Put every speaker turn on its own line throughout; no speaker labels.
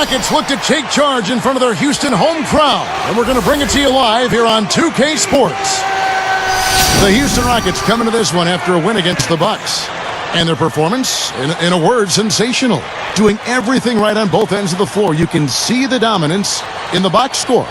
Rockets look to take charge in front of their Houston home crowd, and we're going to bring it to you live here on 2K Sports. The Houston Rockets come into this one after a win against the Bucks. And their performance, in a word, sensational. Doing everything right on both ends of the floor. You can see the dominance in the box score.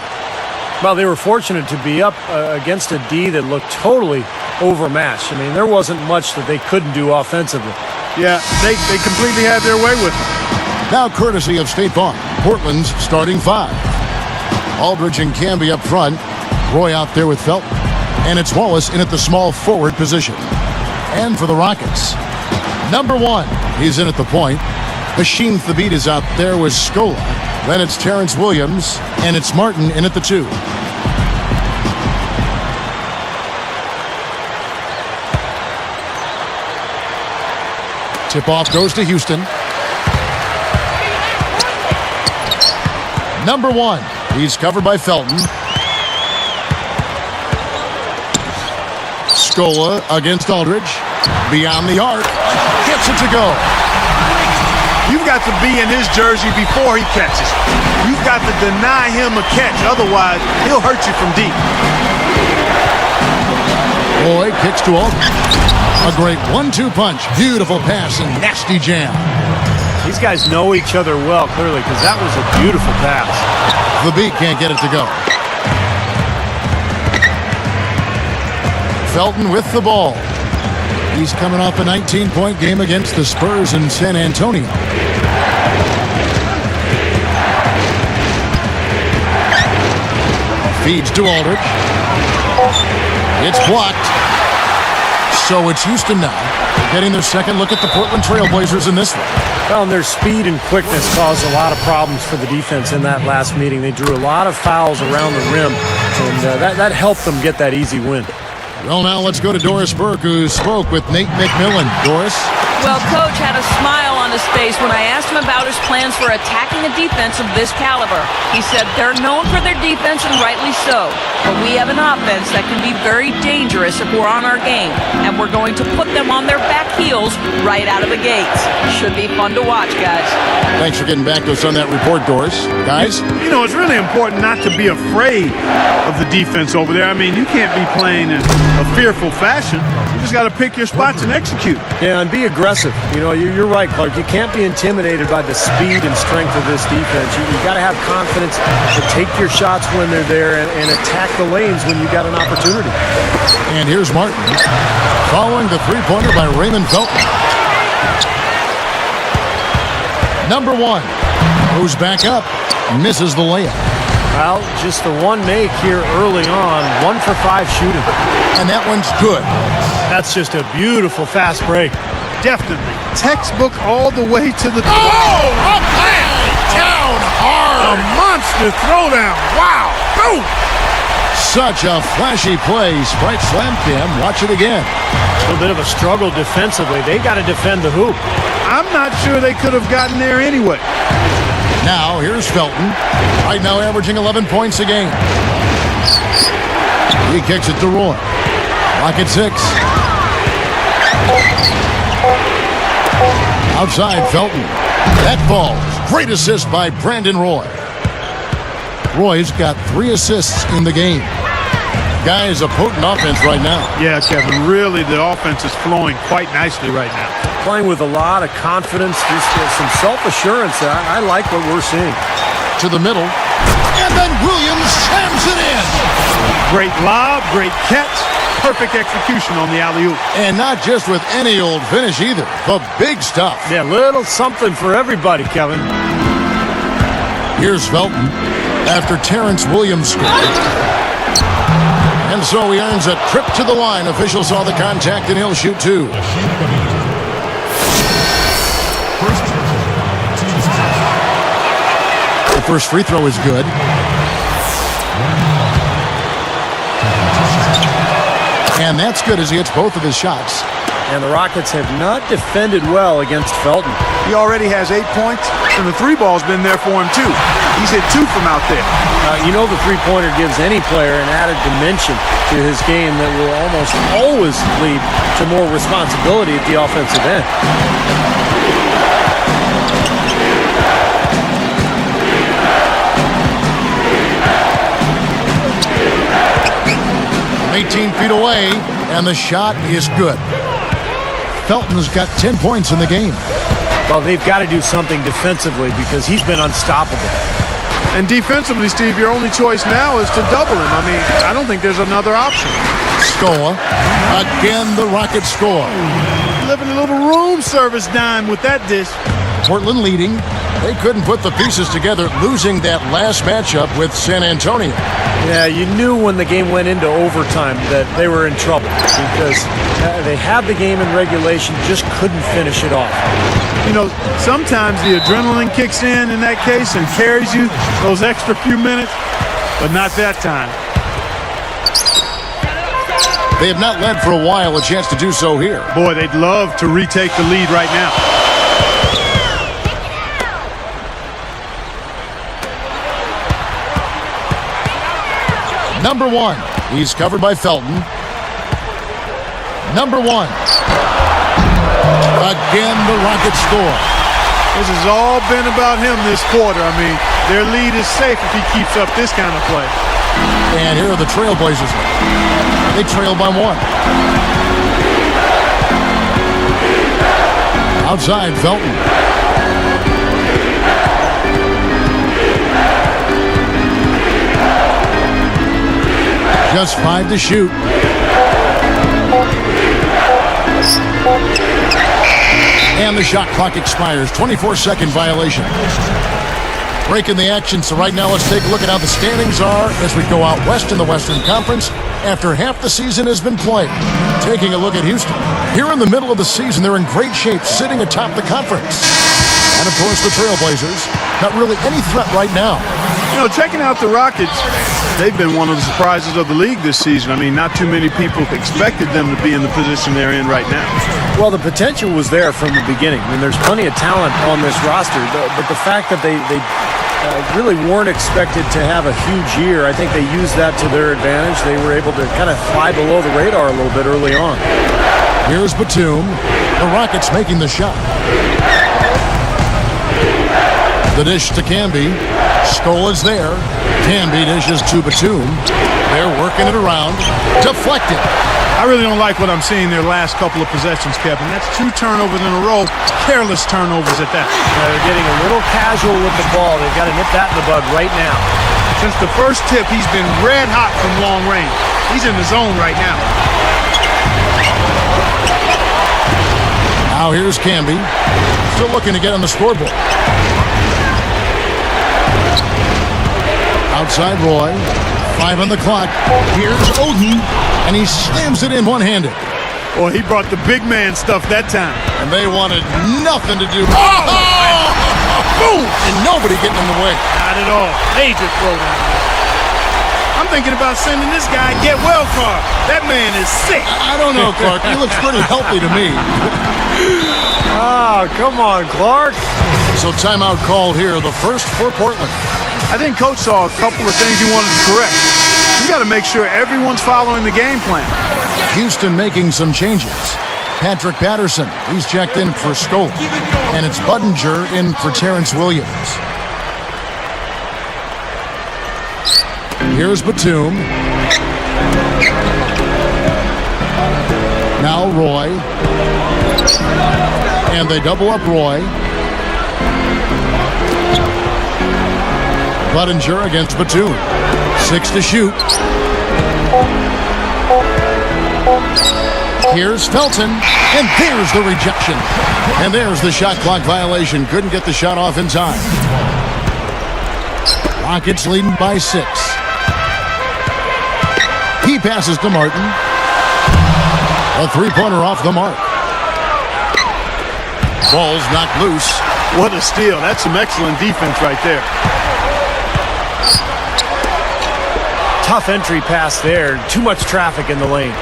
Well, they were fortunate to be up against a D that looked totally overmatched. I mean, there wasn't much that they couldn't do offensively.
Yeah, they completely had their way with it.
Now courtesy of State Farm, Portland's starting five. Aldridge and Camby up front. Roy out there with Felton. And it's Wallace in at the small forward position. And for the Rockets, number one, he's in at the point. Hasheem Thabeet is out there with Scola. Then it's Terrence Williams, and it's Martin in at the two. Tip-off goes to Houston. Number one, he's covered by Felton. Scola against Aldridge. Beyond the arc. Gets it to go.
You've got to be in his jersey before he catches. You've got to deny him a catch. Otherwise, he'll hurt you from deep.
Boy kicks to Aldridge. A great 1-2 punch. Beautiful pass and nasty jam.
These guys know each other well, clearly, because that was a beautiful pass.
Thabeet can't get it to go. Felton with the ball. He's coming off a 19-point game against the Spurs in San Antonio. Feeds to Aldridge. It's blocked. So it's Houston now, getting their second look at the Portland Trailblazers in this one.
Well, and their speed and quickness caused a lot of problems for the defense in that last meeting. They drew a lot of fouls around the rim, and that helped them get that easy win.
Well, now let's go to Doris Burke, who spoke with Nate McMillan. Doris?
Well, Coach had a smile on his face when I asked him about his plans for attacking a defense of this caliber. He said they're known for their defense, and rightly so. But we have an offense that can be very dangerous if we're on our game, and we're going to put them on their back heels right out of the gates. Should be fun to watch, guys.
Thanks for getting back to us on that report, Doris. Guys?
You know, it's really important not to be afraid of the defense over there. I mean, you can't be playing in a fearful fashion. You just got to pick your spots and execute.
Yeah, and be aggressive. You know, you're right, Clark. You can't be intimidated by the speed and strength of this defense. You got to have confidence to take your shots when they're there and attack the lanes when you got an opportunity.
And here's Martin, following the three-pointer by Raymond Felton. Number one, goes back up, misses the layup.
Well, just the one make here early on, 1 for 5 shooting.
And that one's good.
That's just a beautiful fast break.
Definitely. Textbook all the way to the...
Oh! Up high! Down hard!
A monster throwdown. Wow. Boom!
Such a flashy play. Sprite Slam Cam. Watch it again.
A little bit of a struggle defensively. They got to defend the hoop.
I'm not sure they could have gotten there anyway.
Now, here's Felton. Right now averaging 11 points a game. He kicks it to Roy. Rocket 6. Outside, Felton. That falls. Great assist by Brandon Roy. Roy's got 3 assists in the game. Guy is a potent offense right now.
Yeah, Kevin, really the offense is flowing quite nicely right now.
Playing with a lot of confidence, just some self-assurance. I like what we're seeing.
To the middle. And then Williams slams it in.
Great lob, great catch. Perfect execution on the alley-oop.
And not just with any old finish either. The big stuff.
Yeah, little something for everybody, Kevin.
Here's Felton after Terrence Williams scored. And so he earns a trip to the line. Officials saw the contact and he'll shoot 2. The first free throw is good. And that's good as he hits both of his shots.
And the Rockets have not defended well against Felton.
He already has 8 points, and the 3 ball's been there for him, too. He's hit 2 from out there.
You know the three-pointer gives any player an added dimension to his game that will almost always lead to more responsibility at the offensive end.
feet away, and the shot is good. Felton's got 10 points in the game.
Well, they've got to do something defensively because he's been unstoppable.
And defensively, Steve, your only choice now is to double him. I mean, I don't think there's another option.
Scola. Again, the Rockets score.
Living a little room service dime with that dish.
Portland leading. They couldn't put the pieces together, losing that last matchup with San Antonio.
Yeah, you knew when the game went into overtime that they were in trouble because they had the game in regulation, just couldn't finish it off.
You know, sometimes the adrenaline kicks in that case and carries you those extra few minutes, but not that time.
They have not led for a while, a chance to do so here.
Boy, they'd love to retake the lead right now.
Number one. He's covered by Felton. Number one. Again, the Rockets score.
This has all been about him this quarter. I mean, their lead is safe if he keeps up this kind of play.
And here are the Trailblazers. They trail by one. Outside, Felton. Just 5 to shoot. And the shot clock expires. 24-second violation. Breaking the action, so right now let's take a look at how the standings are as we go out west in the Western Conference after half the season has been played. Taking a look at Houston. Here in the middle of the season, they're in great shape, sitting atop the conference. And of course, the Trailblazers, not really any threat right now.
You know, checking out the Rockets, they've been one of the surprises of the league this season. I mean, not too many people expected them to be in the position they're in right now.
Well, the potential was there from the beginning. I mean, there's plenty of talent on this roster, but the fact that they really weren't expected to have a huge year, I think they used that to their advantage. They were able to kind of fly below the radar a little bit early on.
Here's Batum. The Rockets making the shot. The dish to Camby. Skola's there. Camby dishes to Batum. They're working it around. Deflected.
I really don't like what I'm seeing their last couple of possessions, Kevin. That's 2 turnovers in a row. Careless turnovers at that.
They're getting a little casual with the ball. They've got to nip that in the bud right now.
Since the first tip, he's been red hot from long range. He's in the zone right now.
Now here's Camby. Still looking to get on the scoreboard. Outside Roy. 5 on the clock. Here's Oden. And he slams it in one-handed.
Well, he brought the big man stuff that time.
And they wanted nothing to do. Oh! Boom! And nobody getting in the way.
Not at all. Major throwdown. I'm thinking about sending this guy a get well card. That man is sick.
I don't know, Clark. He looks pretty healthy to me.
Oh, come on, Clark.
So timeout called here, the first for Portland.
I think Coach saw a couple of things he wanted to correct. You got to make sure everyone's following the game plan.
Houston making some changes. Patrick Patterson, he's checked in for Scola. And it's Budinger in for Terrence Williams. Here's Batum. Now Roy. And they double up Roy. Budinger against Batum. 6 to shoot. Here's Felton, and there's the rejection. And there's the shot clock violation. Couldn't get the shot off in time. Rockets leading by 6. He passes to Martin. A three-pointer off the mark. Ball's knocked loose.
What a steal. That's some excellent defense right there.
Tough entry pass there. Too much traffic in the lane.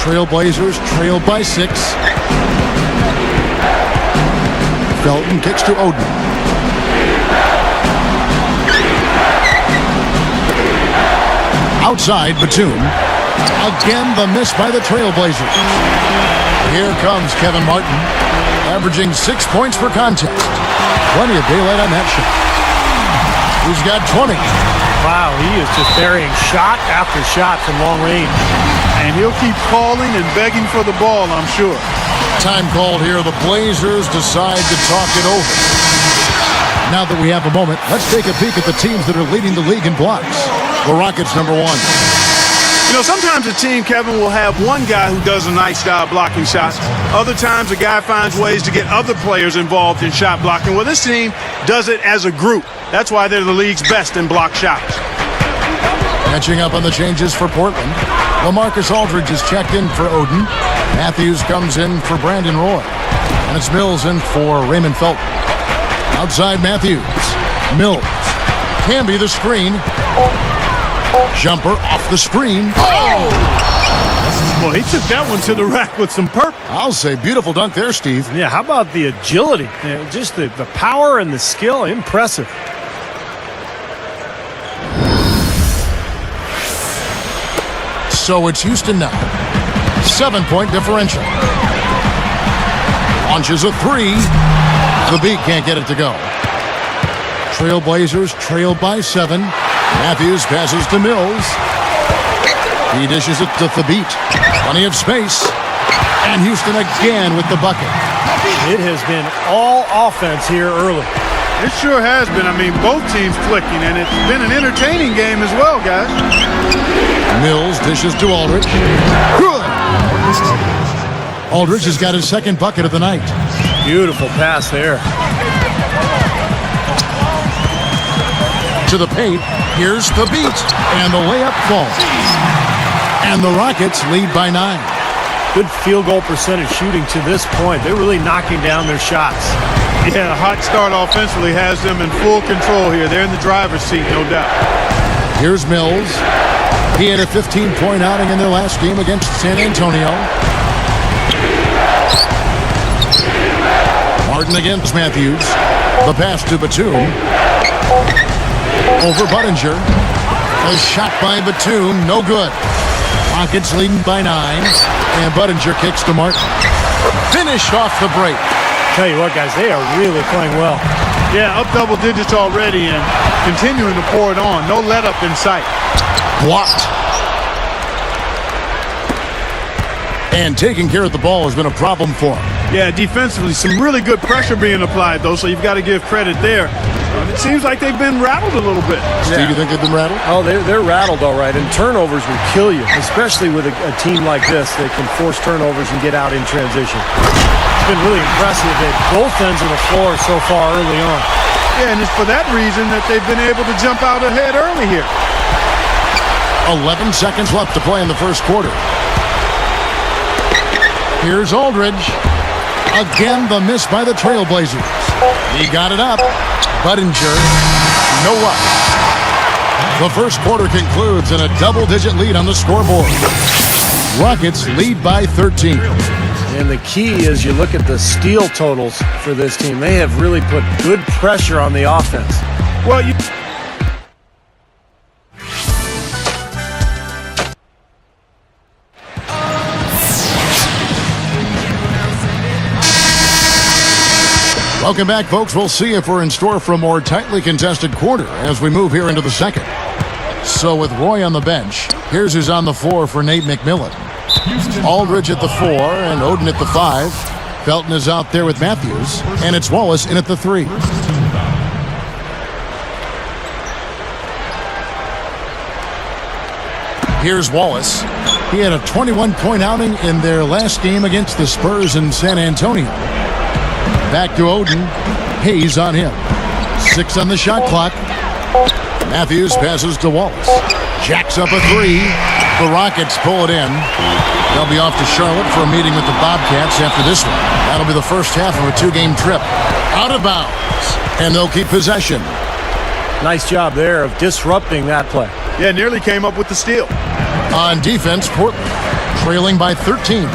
Trailblazers trailed by 6. Felton kicks to Oden. Outside, Batum. Again, the miss by the Trailblazers. Here comes Kevin Martin, averaging 6 points per contest. Plenty of daylight on that shot. He's got 20.
Wow, he is just burying shot after shot from long range.
And he'll keep calling and begging for the ball, I'm sure.
Time called here. The Blazers decide to talk it over. Now that we have a moment, let's take a peek at the teams that are leading the league in blocks. The Rockets, number 1.
You know, sometimes a team, Kevin, will have one guy who does a nice job blocking shots. Other times, a guy finds ways to get other players involved in shot blocking. Well, this team does it as a group. That's why they're the league's best in block shots.
Catching up on the changes for Portland. LaMarcus Aldridge is checked in for Oden. Matthews comes in for Brandon Roy. And it's Mills in for Raymond Felton. Outside Matthews. Mills. Camby the screen. Jumper off the screen. Oh!
Well, he took that one to the rack with some purpose.
I'll say beautiful dunk there, Steve.
Yeah, how about the agility? Just the power and the skill. Impressive.
So it's Houston now. 7-point differential. Launches a 3. The beat can't get it to go. Trailblazers trailed by 7. Matthews passes to Mills. He dishes it to Thabit. Plenty of space. And Houston again with the bucket.
It has been all offense here early.
It sure has been. I mean, both teams clicking, and it's been an entertaining game as well, guys.
Mills dishes to Aldridge. Good. Aldridge has got his second bucket of the night.
Beautiful pass there.
To the paint. Here's the beat. And the layup falls. And the Rockets lead by 9.
Good field goal percentage shooting to this point. They're really knocking down their shots.
Yeah, a hot start offensively has them in full control here. They're in the driver's seat, no doubt.
Here's Mills. He had a 15-point outing in their last game against San Antonio. Martin against Matthews. The pass to Batum. Over Budinger. A shot by Batum, no good. Rockets leading by 9. And Budinger kicks to Martin. Finished off the break.
Tell you what, guys, they are really playing well.
Yeah, up double digits already and continuing to pour it on. No let up in sight.
Blocked. And taking care of the ball has been a problem for him.
Yeah, defensively, some really good pressure being applied, though, so you've got to give credit there. It seems like they've been rattled a little bit.
Steve, you think they've been rattled?
Oh, they're rattled all right, and turnovers will kill you, especially with a team like this that can force turnovers and get out in transition. It's been really impressive at both ends of the floor so far early on.
Yeah, and it's for that reason that they've been able to jump out ahead early here.
11 seconds left to play in the first quarter. Here's Aldridge. Again, the miss by the Trailblazers. He got it up. Budinger, no luck. The first quarter concludes in a double-digit lead on the scoreboard. Rockets lead by 13.
And the key is you look at the steal totals for this team. They have really put good pressure on the offense.
Well, you...
Welcome back, folks. We'll see if we're in store for a more tightly contested quarter as we move here into the second. So with Roy on the bench, here's who's on the floor for Nate McMillan. Aldridge at the 4 and Oden at the 5. Felton is out there with Matthews, and it's Wallace in at the 3. Here's Wallace. He had a 21-point outing in their last game against the Spurs in San Antonio. Back to Oden. Hayes on him. 6 on the shot clock. Matthews passes to Wallace. Jacks up a 3. The Rockets pull it in. They'll be off to Charlotte for a meeting with the Bobcats after this one. That'll be the first half of a 2-game trip. Out of bounds. And they'll keep possession.
Nice job there of disrupting that play.
Yeah, nearly came up with the steal.
On defense, Portland trailing by 13.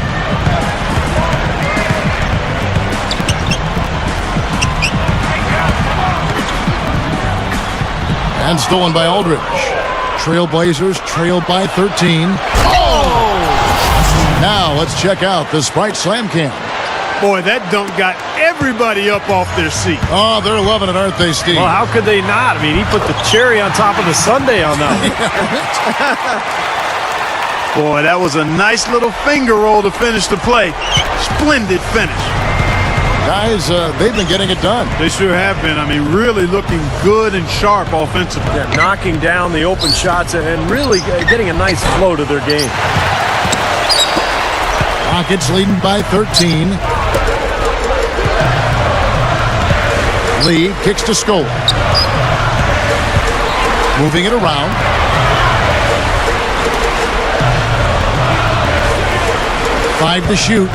And stolen by Aldridge. Trailblazers trailed by 13. Oh! Now let's check out the Sprite Slam Cam.
Boy, that dunk got everybody up off their seat.
Oh, they're loving it, aren't they, Steve?
Well, how could they not? I mean, he put the cherry on top of the sundae on that one.
Boy, that was a nice little finger roll to finish the play. Splendid finish.
Guys, they've been getting it done.
They sure have been. I mean, really looking good and sharp offensively.
Yeah, knocking down the open shots and really getting a nice flow to their game.
Rockets leading by 13. Lee kicks to Scola. Moving it around. Five to shoot.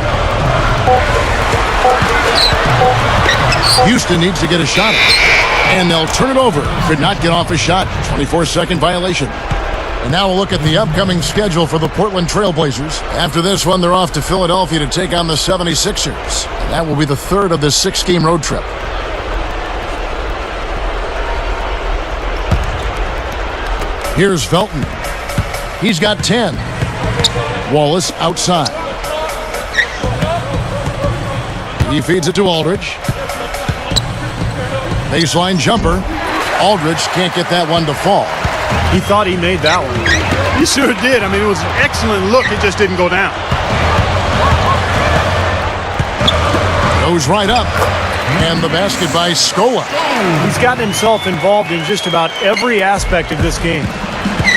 Houston needs to get a shot. And they'll turn it over. Could not get off a shot. 24-second violation. And now we'll look at the upcoming schedule for the Portland Trailblazers. After this one, they're off to Philadelphia to take on the 76ers. And that will be the third of this 6-game road trip. Here's Felton. He's got 10. Wallace outside. He feeds it to Aldridge. Baseline jumper. Aldridge can't get that one to fall.
He thought he made that one.
He sure did. I mean, it was an excellent look. It just didn't go down.
Goes right up. And the basket by Scola.
He's gotten himself involved in just about every aspect of this game.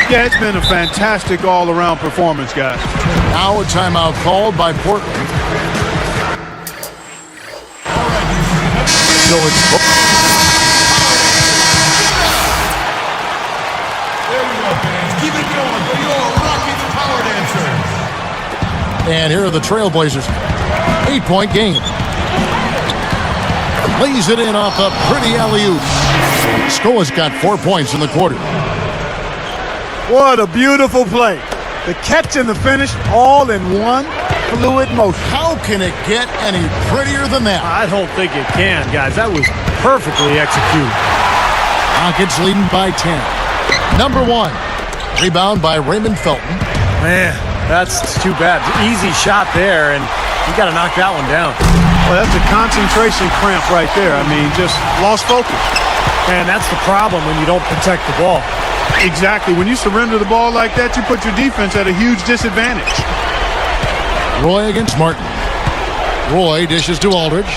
Yeah, it's been a fantastic all-around performance, guys.
Now a timeout called by Portland. So it's... And here are the Trailblazers. 8-point game. Lays it in off a pretty alley-oop. Scola's got 4 points in the quarter.
What a beautiful play. The catch and the finish all in one fluid motion.
How can it get any prettier than that?
I don't think it can, guys. That was perfectly executed.
Rockets leading by 10. Number 1. Rebound by Raymond Felton.
Man, that's too bad. Easy shot there, and you got to knock that one down.
Well, that's a concentration cramp right there. I mean, just lost focus.
And that's the problem when you don't protect the ball.
Exactly. When you surrender the ball like that, you put your defense at a huge disadvantage.
Roy against Martin. Roy dishes to Aldridge.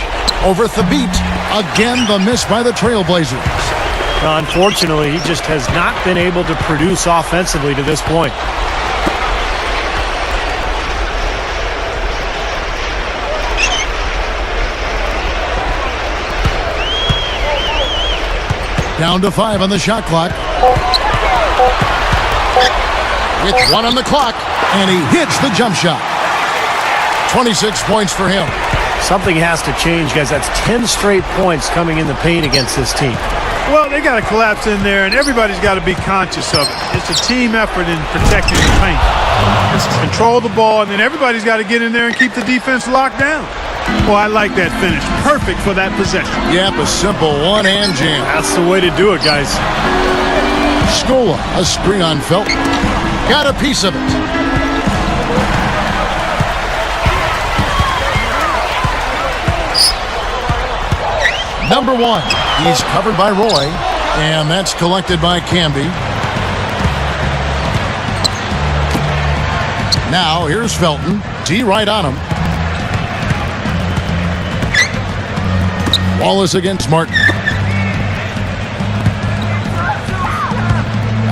Over Thabit. Again, the miss by the Trailblazers.
Unfortunately, he just has not been able to produce offensively to this point.
Down to 5 on the shot clock. With 1 on the clock, and he hits the jump shot. 26 points for him.
Something has to change, guys. That's 10 straight points coming in the paint against this team.
Well, they got to collapse in there, and everybody's got to be conscious of it. It's a team effort in protecting the paint. Control the ball, and then everybody's got to get in there and keep the defense locked down. Well, I like that finish. Perfect for that possession.
Yep, a simple one-hand jam.
That's the way to do it, guys.
Scola, a screen on Felton. Got a piece of it. Number 1. He's covered by Roy, and that's collected by Camby. Now, here's Felton. D right on him. Wallace against Martin.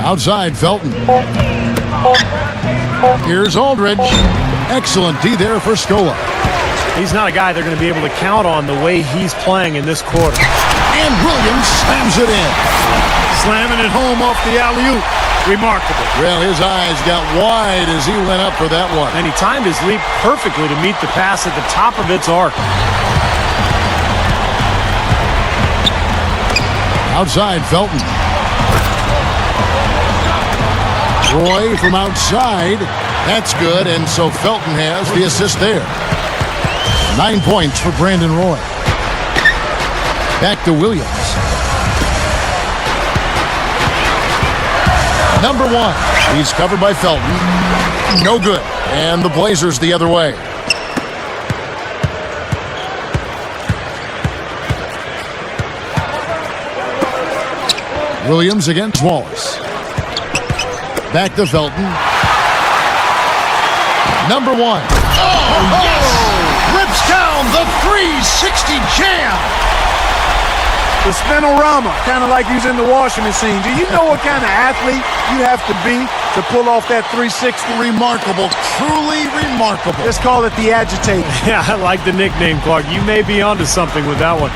Outside, Felton. Here's Aldridge. Excellent D there for Scola.
He's not a guy they're going to be able to count on the way he's playing in this quarter.
And Williams slams it in.
Slamming it home off the alley-oop. Remarkable.
Well, his eyes got wide as he went up for that one.
And he timed his leap perfectly to meet the pass at the top of its arc.
Outside, Felton. Roy from outside. That's good, and so Felton has the assist there. 9 points for Brandon Roy. Back to Williams. Number 1. He's covered by Felton. No good. And the Blazers the other way. Williams against Wallace. Back to Felton. Number one. Rips down the 360 jam.
The spinorama, kind of like he's in the washing machine. Do you know what kind of athlete you have to be to pull off that 360?
Remarkable, truly remarkable.
Let's call it the agitator.
Yeah, I like the nickname, Clark. You may be onto something with that one.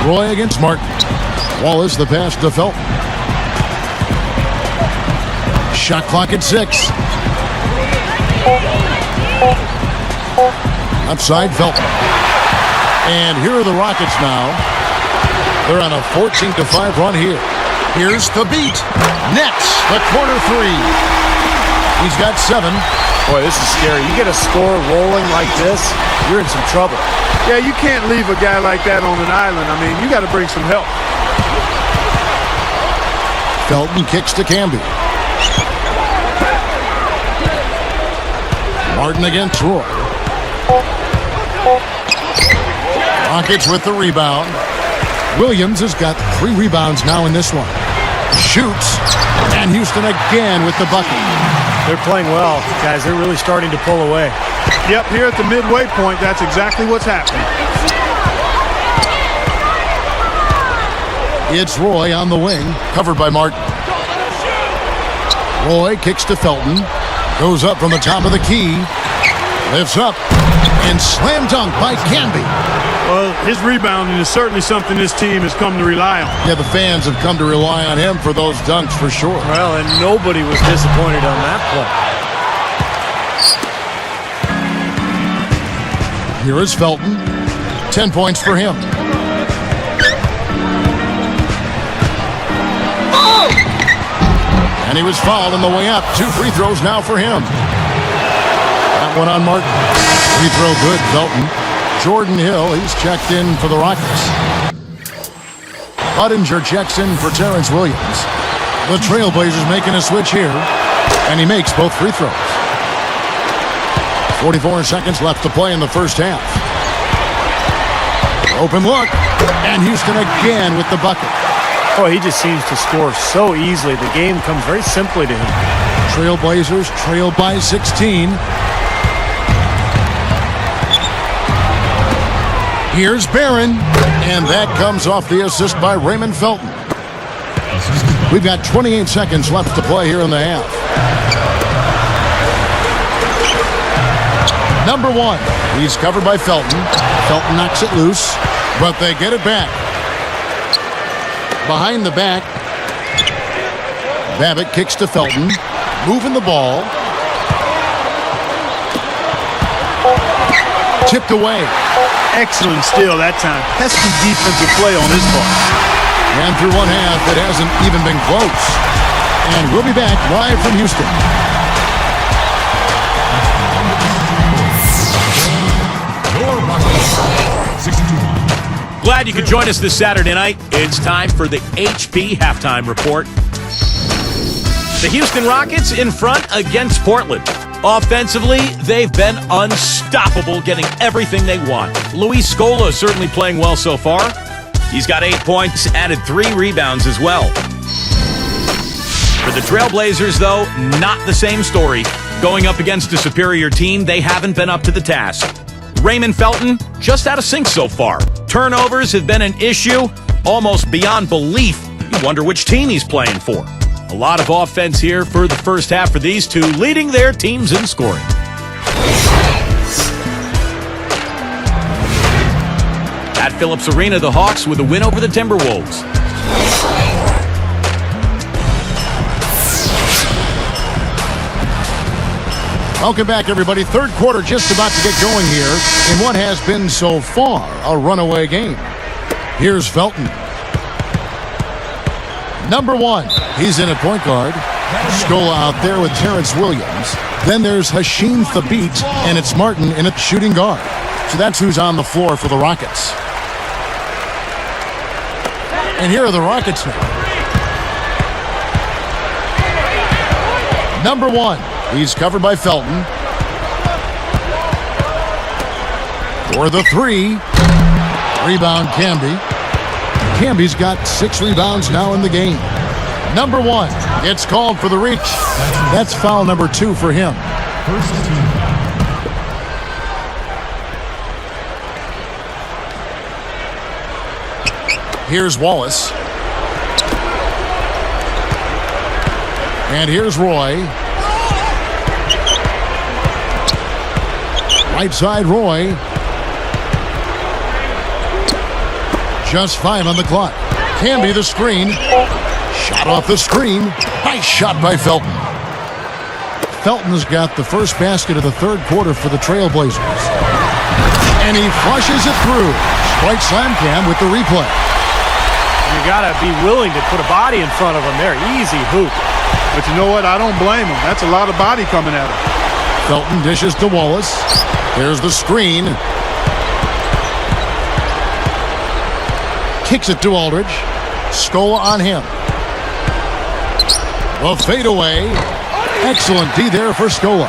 Roy against Martin. Wallace the pass to Felton. Shot clock at 6. Outside Felton. And here are the Rockets now. They're on a 14-5 run here. Here's the beat. Nets the corner 3. He's got 7.
Boy, this is scary. You get a score rolling like this, you're in some trouble.
Yeah, you can't leave a guy like that on an island. I mean, you got to bring some help.
Felton kicks to Camby. Martin against Roy. Rockets with the rebound. Williams has got 3 rebounds now in this one. Shoots. And Houston again with the bucket.
They're playing well, guys. They're really starting to pull away.
Yep, here at the midway point, that's exactly what's happening.
It's Roy on the wing, covered by Martin. Roy kicks to Felton. Goes up from the top of the key. Lifts up. And slam dunk by Camby.
Well, his rebounding is certainly something this team has come to rely on.
Yeah, the fans have come to rely on him for those dunks for sure.
Well, and nobody was disappointed on that play.
Here is Felton. 10 points for him. And he was fouled on the way up. 2 free throws now for him. That one on Martin. Free throw good, Felton. Jordan Hill, he's checked in for the Rockets. Budinger checks in for Terrence Williams. The Trailblazers making a switch here. And he makes both free throws. 44 seconds left to play in the first half. Open look. And Houston again with the bucket.
Oh, he just seems to score so easily. The game comes very simply to him.
Trailblazers trail by 16. Here's Barron. And that comes off the assist by Raymond Felton. We've got 28 seconds left to play here in the half. Number one. He's covered by Felton. Felton knocks it loose, but they get it back. Behind the back. Babbitt kicks to Felton. Moving the ball. Tipped away.
Excellent steal that time. Pesky defensive play on his part.
And through one half, it hasn't even been close. And we'll be back live from Houston.
Glad you could join us this Saturday night. It's time for the HP Halftime Report. The Houston Rockets in front against Portland. Offensively, they've been unstoppable, getting everything they want. Luis Scola certainly playing well so far. He's got 8 points, added 3 rebounds as well. For the Trailblazers, though, not the same story. Going up against a superior team, they haven't been up to the task. Raymond Felton, just out of sync so far. Turnovers have been an issue, almost beyond belief. You wonder which team he's playing for. A lot of offense here for the first half for these two, leading their teams in scoring. At Phillips Arena, the Hawks with a win over the Timberwolves.
Welcome back, everybody. Third quarter just about to get going here in what has been so far a runaway game. Here's Felton. Number one, he's in at point guard. Scola out there with Terrence Williams. Then there's Hasheem Thabeet, and it's Martin in at shooting guard. So that's who's on the floor for the Rockets. And here are the Rockets now. Number one, he's covered by Felton. For the three, rebound Camby. Camby's got 6 rebounds now in the game. Number 1 gets called for the reach. That's foul number 2 for him. Here's Wallace. And here's Roy. Right side, Roy. Just 5 on the clock. Can be the screen. Shot off the screen. Nice shot by Felton. Felton's got the first basket of the third quarter for the Trailblazers. And he flushes it through. Strike Slam Cam with the replay.
You got to be willing to put a body in front of him there. Easy hoop.
But you know what? I don't blame him. That's a lot of body coming at him.
Felton dishes to Wallace. There's the screen. Kicks it to Aldridge. Scola on him. The fadeaway. Excellent D there for Scola.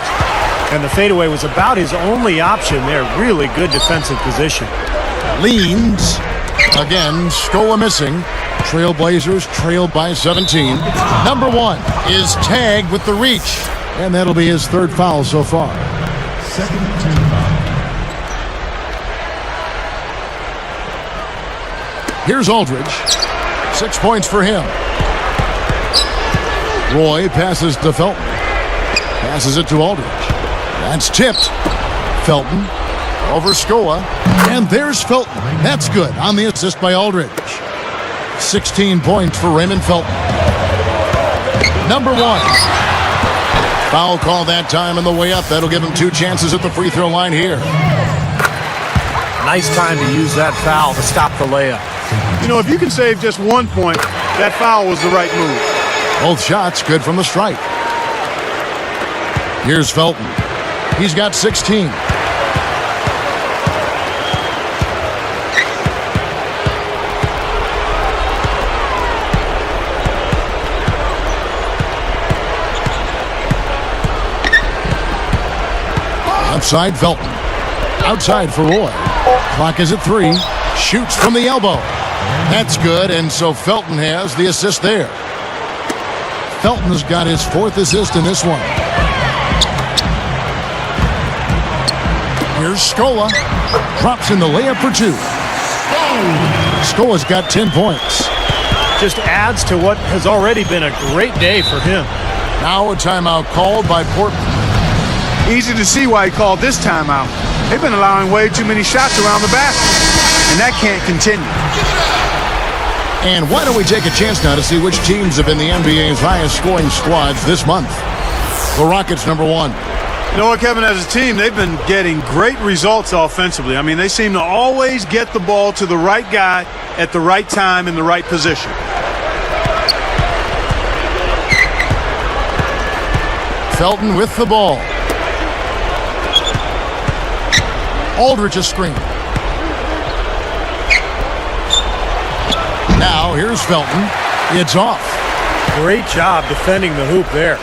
And the fadeaway was about his only option there. Really good defensive position.
Leans. Again, Scola missing. Trailblazers trailed by 17. Number 1 is tagged with the reach. And that'll be his third foul so far. Here's Aldridge. 6 points for him. Roy passes to Felton. Passes it to Aldridge. That's tipped. Felton over Scola. And there's Felton. That's good on the assist by Aldridge. 16 points for Raymond Felton. Number 1. Foul call that time on the way up. That'll give him 2 chances at the free throw line here.
Nice time to use that foul to stop the layup.
You know, if you can save just 1 point, that foul was the right move.
Both shots good from the stripe. Here's Felton. He's got 16. Outside Felton. Outside for Roy. Clock is at 3. Shoots from the elbow. That's good, and so Felton has the assist there. Felton's got his 4th assist in this one. Here's Scola. Drops in the layup for 2. Scola's got 10 points.
Just adds to what has already been a great day for him.
Now a timeout called by Portland.
Easy to see why he called this timeout. They've been allowing way too many shots around the basket, and that can't continue.
And why don't we take a chance now to see which teams have been the NBA's highest scoring squads this month. The Rockets, number 1.
You know what, Kevin, as a team, they've been getting great results offensively. I mean, they seem to always get the ball to the right guy at the right time in the right position.
Felton with the ball. Aldridge a screen. Now here's Felton. It's off.
Great job defending the hoop there.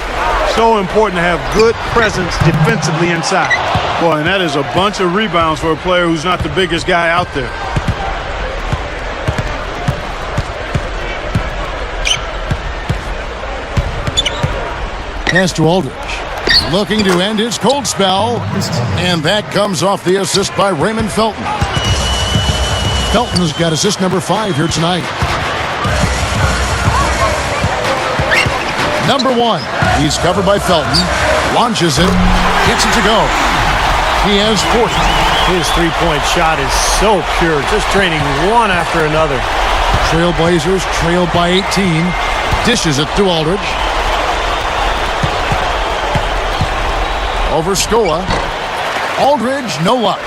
So important to have good presence defensively inside. Boy, and that is a bunch of rebounds for a player who's not the biggest guy out there.
Pass to Aldridge. Looking to end his cold spell. And that comes off the assist by Raymond Felton. Felton's got assist number 5 here tonight. Number 1. He's covered by Felton. Launches it. Gets it to go. He has 40.
His three-point shot is so pure, just draining one after another.
Trailblazers trailed by 18. Dishes it to Aldridge. Over Scola. Aldridge, no luck.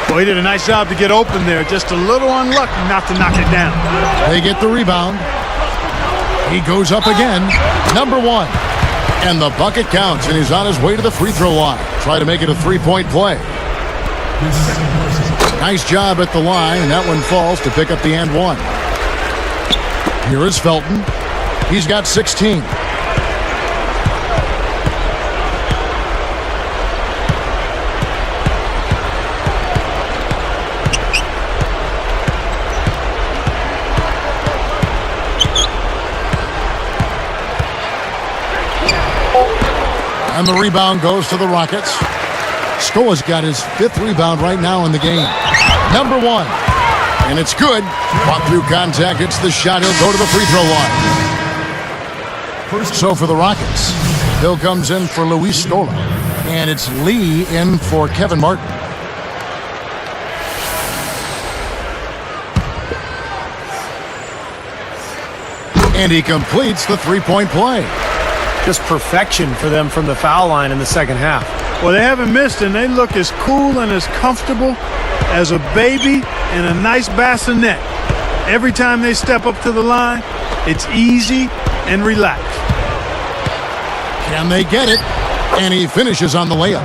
Well, he did a nice job to get open there. Just a little unlucky not to knock it down.
They get the rebound. He goes up again. Number 1. And the bucket counts, and he's on his way to the free throw line. Try to make it a 3-point play. Nice job at the line, and that one falls to pick up the and 1. Here is Felton. He's got 16. And the rebound goes to the Rockets. Scoa's got his 5th rebound right now in the game. Number 1. And it's good. Caught through contact. It's the shot. He'll go to the free throw line. So for the Rockets, Bill comes in for Luis Scola. And it's Lee in for Kevin Martin. And he completes the three-point play.
Just perfection for them from the foul line in the second half.
Well, they haven't missed, and they look as cool and as comfortable as a baby in a nice bassinet. Every time they step up to the line, it's easy and relaxed.
Can they get it? And he finishes on the layup.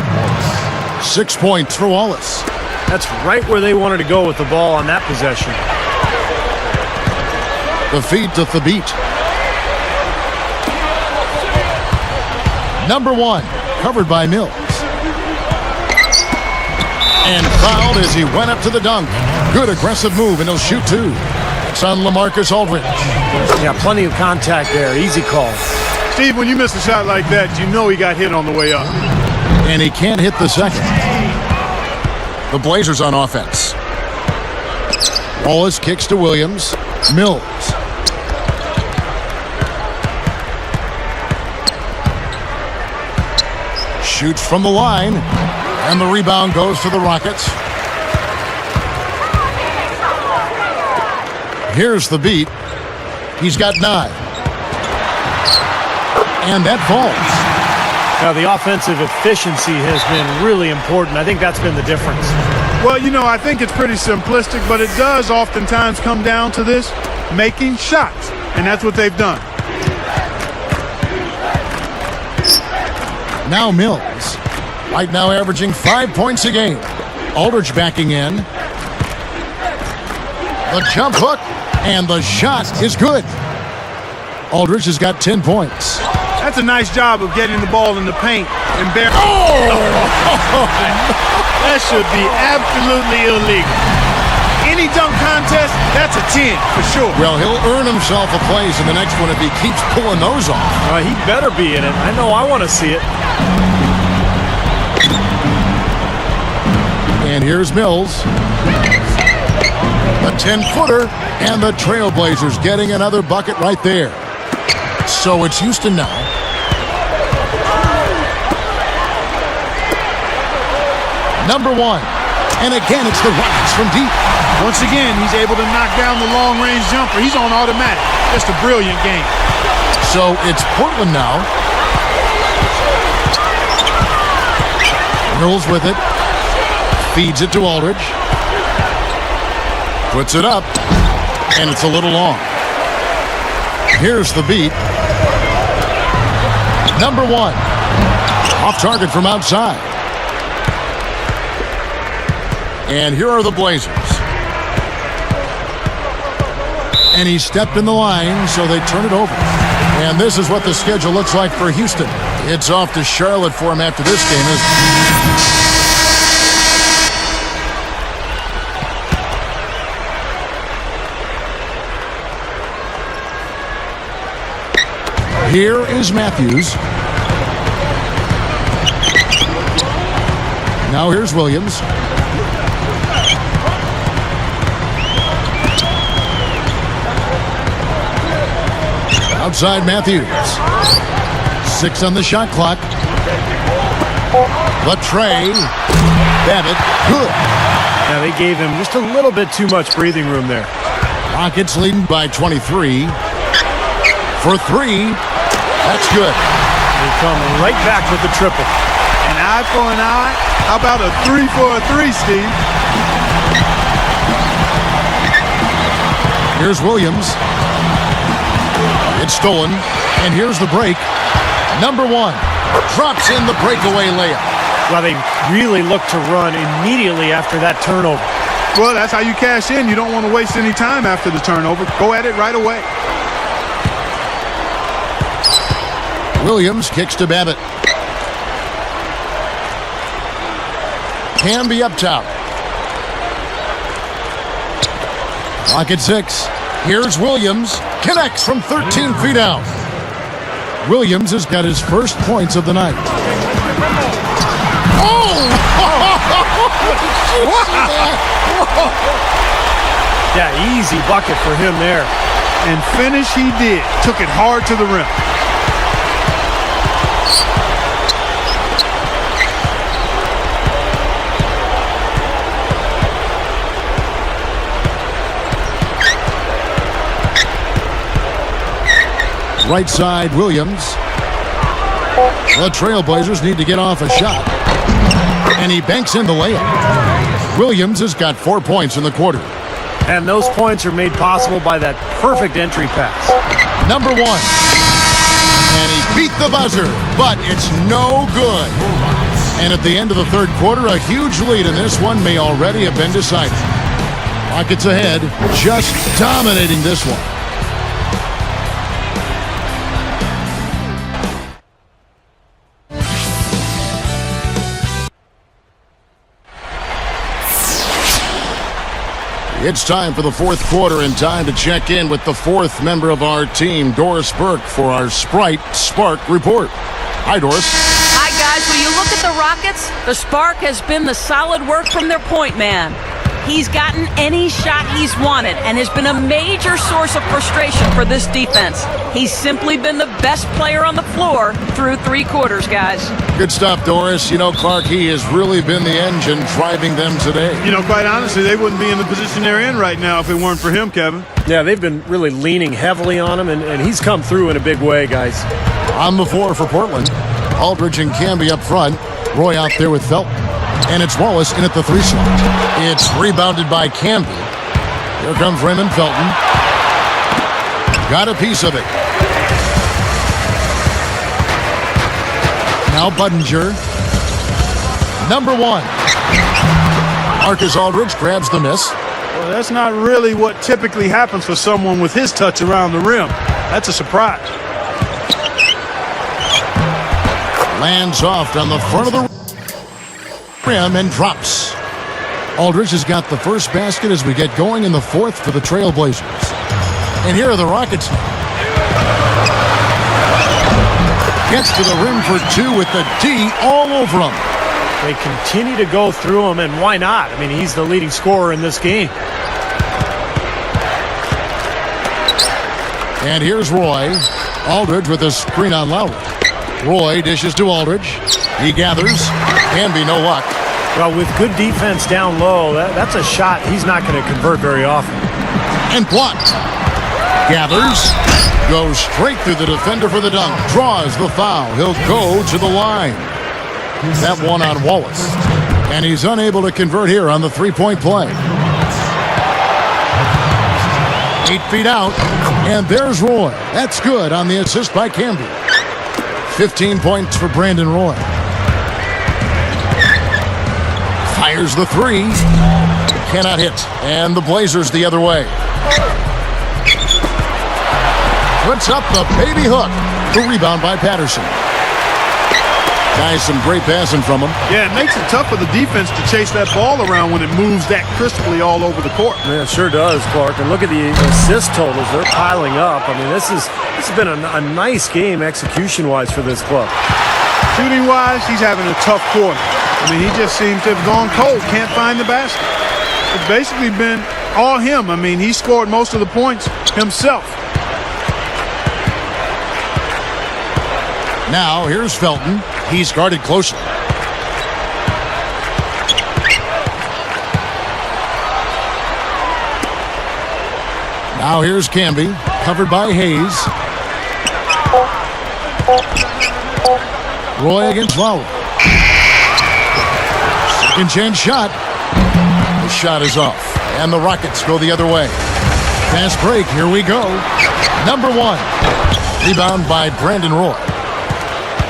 6 points for Wallace.
That's right where they wanted to go with the ball on that possession.
The feed to Thabit. Number 1, covered by Mills. And fouled as he went up to the dunk. Good aggressive move, and he'll shoot 2. It's on LaMarcus Aldridge.
Yeah, plenty of contact there. Easy call.
Steve, when you miss a shot like that, you know he got hit on the way up.
And he can't hit the second. The Blazers on offense. Wallace kicks to Williams. Mills. Shoots from the line. And the rebound goes to the Rockets. Here's the beat. He's got 9. And that falls.
Now, the offensive efficiency has been really important. I think that's been the difference.
Well, you know, I think it's pretty simplistic, but it does oftentimes come down to this, making shots. And that's what they've done.
Now Mills. Right now averaging 5 points a game. Aldridge backing in. The jump hook. And the shot is good. Aldridge has got 10 points.
That's a nice job of getting the ball in the paint and bear. That should be absolutely illegal. Any dunk contest, that's a 10 for sure.
Well, he'll earn himself a place in the next one if he keeps pulling those off.
He better be in it. I know I want to see it.
And here's Mills. A 10-footer, and the Trailblazers getting another bucket right there. So it's Houston now. Number 1. And again, it's the Rockets from deep.
Once again, he's able to knock down the long-range jumper. He's on automatic. Just a brilliant game.
So it's Portland now. Mills with it. Feeds it to Aldridge. Puts it up. And it's a little long. Here's the beat. Number 1. Off target from outside. And here are the Blazers. And he stepped in the line, so they turn it over. And this is what the schedule looks like for Houston. It's off to Charlotte for him after this game, Here is Matthews. Now here's Williams. Outside Matthews. 6 on the shot clock. The tray. Babbitt. Good.
Now they gave him just a little bit too much breathing room there.
Rockets leading by 23. For 3. That's good.
They come right back with the triple.
An eye for an eye. How about a 3 for a 3, Steve?
Here's Williams. It's stolen. And here's the break. Number 1 drops in the breakaway layup.
Well, they really look to run immediately after that turnover.
Well, that's how you cash in. You don't want to waste any time after the turnover. Go at it right away.
Williams kicks to Babbitt. Can be up top. Clock at 6. Here's Williams. Connects from 13 feet out. Williams has got his first points of the night.
Yeah, easy bucket for him there.
And finish he did. Took it hard to the rim.
Right side, Williams. The Trailblazers need to get off a shot. And he banks in the layup. Williams has got 4 points in the quarter.
And those points are made possible by that perfect entry pass.
Number 1. And he beat the buzzer, but it's no good. And at the end of the third quarter, a huge lead in this one may already have been decided. Rockets ahead, just dominating this one. It's time for the fourth quarter and time to check in with the fourth member of our team, Doris Burke, for our Sprite Spark Report. Hi, Doris.
Hi, guys. When you look at the Rockets, the spark has been the solid work from their point man. He's gotten any shot he's wanted and has been a major source of frustration for this defense. He's simply been the best player on the floor through 3 quarters, guys.
Good stuff, Doris. You know, Clark, he has really been the engine driving them today.
You know, quite honestly, they wouldn't be in the position they're in right now if it weren't for him, Kevin.
Yeah, they've been really leaning heavily on him, and he's come through in a big way, guys.
On the floor for Portland, Aldridge and Camby up front. Roy out there with Felton. And it's Wallace in at the 3 slot. It's rebounded by Camby. Here comes Raymond Felton. Got a piece of it. Now Budinger. Number 1. Marcus Aldridge grabs the miss.
Well, that's not really what typically happens for someone with his touch around the rim. That's a surprise.
Lands off on the front of the rim and drops. Aldridge has got the first basket as we get going in the fourth for the Trailblazers. And here are the Rockets. Gets to the rim for 2 with the D all over him.
They continue to go through him, and why not? I mean, he's the leading scorer in this game.
And here's Roy. Aldridge with a screen on Lowry. Roy dishes to Aldridge. He gathers. Camby, no luck.
Well, with good defense down low, that's a shot he's not going to convert very often.
And blocked. Gathers. Goes straight through the defender for the dunk. Draws the foul. He'll go to the line. That one on Wallace. And he's unable to convert here on the 3-point play. 8 feet out. And there's Roy. That's good on the assist by Camby. 15 points for Brandon Roy. Fires the 3. Cannot hit. And the Blazers the other way. Puts up the baby hook. The rebound by Patterson. Guys, some great passing from him.
Yeah, it makes it tough for the defense to chase that ball around when it moves that crisply all over the court.
Yeah, it sure does, Clark. And look at the assist totals. They're piling up. I mean, this has been a nice game execution-wise for this club.
Shooting-wise, he's having a tough quarter. I mean, he just seems to have gone cold. Can't find the basket. It's basically been all him. I mean, he scored most of the points himself.
Now, here's Felton. He's guarded closely. Now here's Camby, covered by Hayes. Roy against Lowry. Second chance shot. The shot is off. And the Rockets go the other way. Fast break, here we go. Number 1. Rebound by Brandon Roy.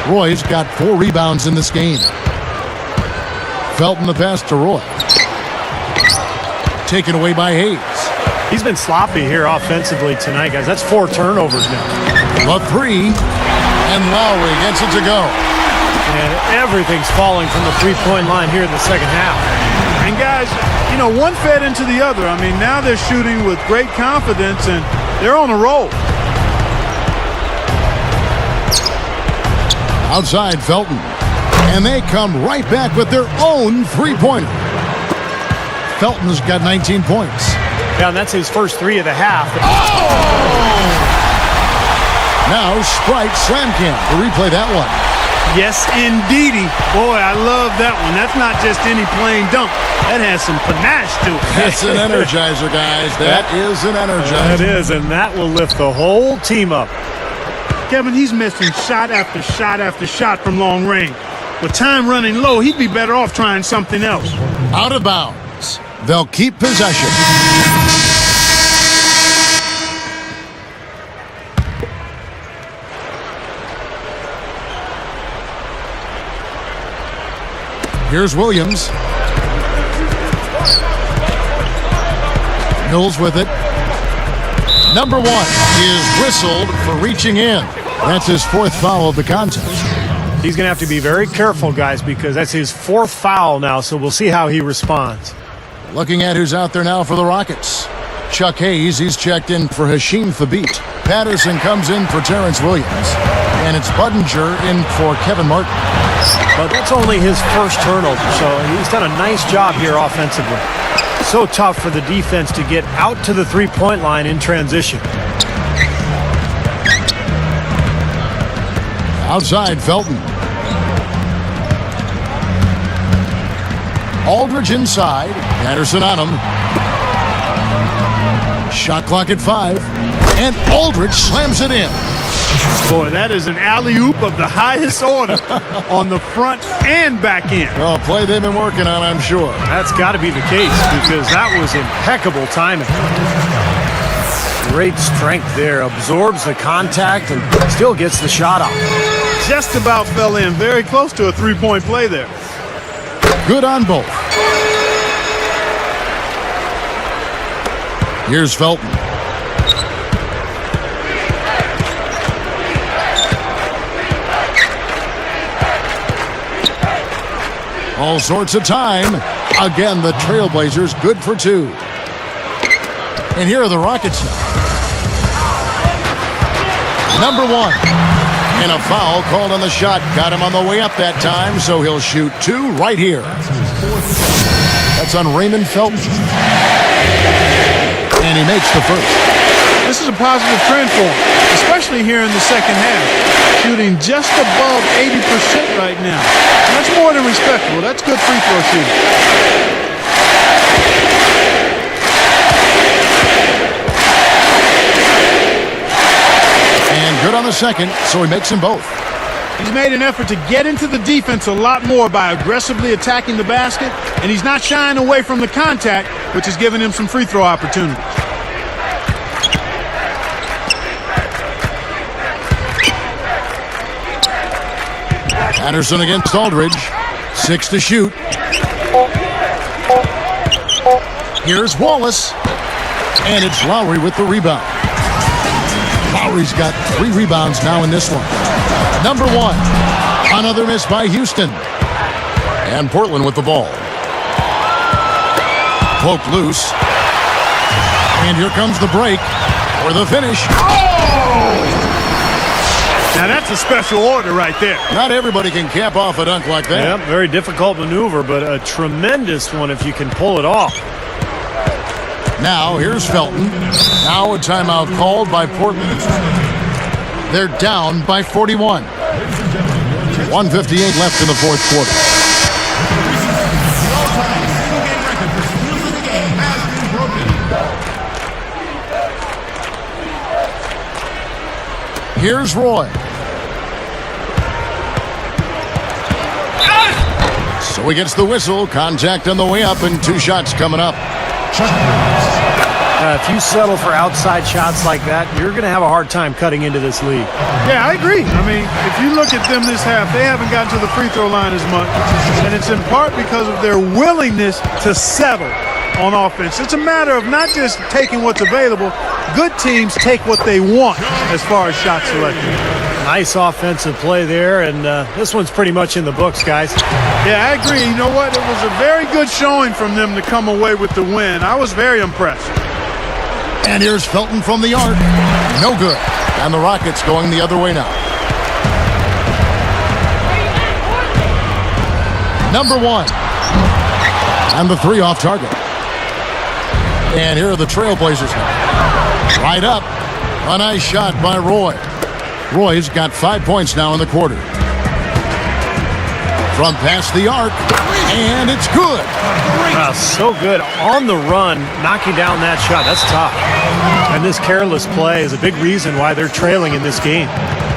Roy's got 4 rebounds in this game. Felton the pass to Roy. Taken away by Hayes.
He's been sloppy here offensively tonight, guys. That's 4 turnovers now.
The 3. And Lowry gets it to go.
And everything's falling from the 3-point line here in the second half.
And guys, you know, one fed into the other. I mean, now they're shooting with great confidence and they're on a roll.
Outside Felton. And they come right back with their own three-pointer. Felton's got 19 points.
Yeah, and that's his first three of the half.
Now Sprite slam cam to replay that one.
Yes, indeedy. Boy, I love that one. That's not just any plain dunk. That has some panache to it.
That's an energizer, guys. That is an energizer.
That is, and that will lift the whole team up.
Kevin, he's missing shot after shot after shot from long range. With time running low, he'd be better off trying something else.
Out of bounds. They'll keep possession. Here's Williams. Mills with it. Number one is whistled for reaching in. That's his fourth foul of the contest.
He's going to have to be very careful, guys, because that's his fourth foul now, so we'll see how he responds.
Looking at who's out there now for the Rockets. Chuck Hayes, he's checked in for Hashim Thabit. Patterson comes in for Terrence Williams. And it's Budinger in for Kevin Martin.
But that's only his first turnover, so he's done a nice job here offensively. So tough for the defense to get out to the three-point line in transition.
Outside, Felton. Aldridge inside. Patterson on him. Shot clock at 5. And Aldridge slams it in.
Boy, that is an alley-oop of the highest order on the front and back end.
Oh, play they've been working on, I'm sure.
That's got to be the case because that was impeccable timing. Great strength there. Absorbs the contact and still gets the shot off.
Just about fell in. Very close to a three-point play there.
Good on both. Here's Felton. All sorts of time. Again, the Trailblazers good for 2. And here are the Rockets now. Number one. And a foul called on the shot. Got him on the way up that time, so he'll shoot 2 right here. That's on Raymond Felton. And he makes the first.
This is a positive trend for him, especially here in the second half. Shooting just above 80% right now. And that's more than respectable. That's good free throw shooting.
And good on the second, so he makes them both.
He's made an effort to get into the defense a lot more by aggressively attacking the basket, and he's not shying away from the contact, which is giving him some free throw opportunities.
Patterson against Aldridge. 6 to shoot. Here's Wallace. And it's Lowry with the rebound. Lowry's got 3 rebounds now in this one. Number one. Another miss by Houston. And Portland with the ball. Poked loose. And here comes the break for the finish.
Now that's a special order right there.
Not everybody can cap off a dunk like that.
Yep, very difficult maneuver, but a tremendous one if you can pull it off.
Now here's Felton. Now a timeout called by Portland. They're down by 41. 1:58 left in the fourth quarter. Here's Roy. So he gets the whistle. Contact on the way up and 2 shots coming up.
If you settle for outside shots like that, you're going to have a hard time cutting into this league.
Yeah, I agree. I mean, if you look at them this half, they haven't gotten to the free throw line as much. And it's in part because of their willingness to settle on offense. It's a matter of not just taking what's available. Good teams take what they want as far as shot selection.
Nice offensive play there, and this one's pretty much in the books, guys.
Yeah, I agree. You know what? It was a very good showing from them to come away with the win. I was very impressed.
And here's Felton from the arc. No good. And the Rockets going the other way now. Number 1. And the 3 off target. And here are the Trailblazers. Right up. A nice shot by Roy. Roy's got 5 points now in the quarter. From past the arc. And it's good.
Wow, so good. On the run, knocking down that shot. That's tough. And this careless play is a big reason why they're trailing in this game.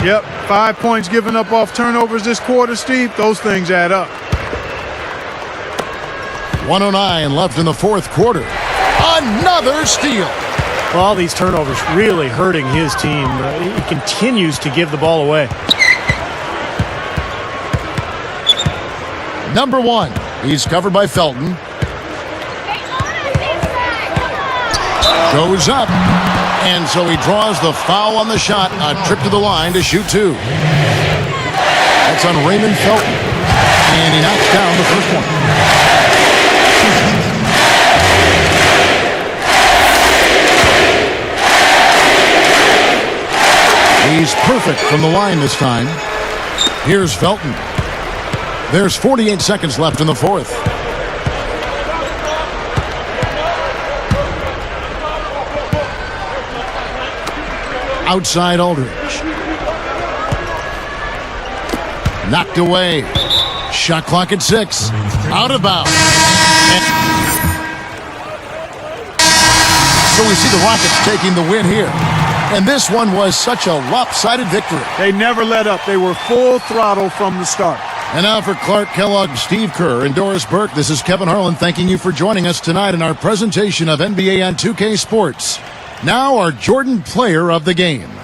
Yep, 5 points given up off turnovers this quarter, Steve. Those things add up.
1:09 left in the fourth quarter. Another steal.
Well, all these turnovers really hurting his team. He continues to give the ball away.
Number 1. He's covered by Felton. Goes up. And so he draws the foul on the shot. A trip to the line to shoot 2. That's on Raymond Felton. And he knocks down the first one. He's perfect from the line this time. Here's Felton. There's 48 seconds left in the fourth. Outside Aldridge. Knocked away. Shot clock at 6. Out of bounds. So we see the Rockets taking the win here. And this one was such a lopsided victory.
They never let up. They were full throttle from the start.
And now for Clark Kellogg, Steve Kerr, and Doris Burke, this is Kevin Harlan thanking you for joining us tonight in our presentation of NBA on 2K Sports. Now our Jordan Player of the Game.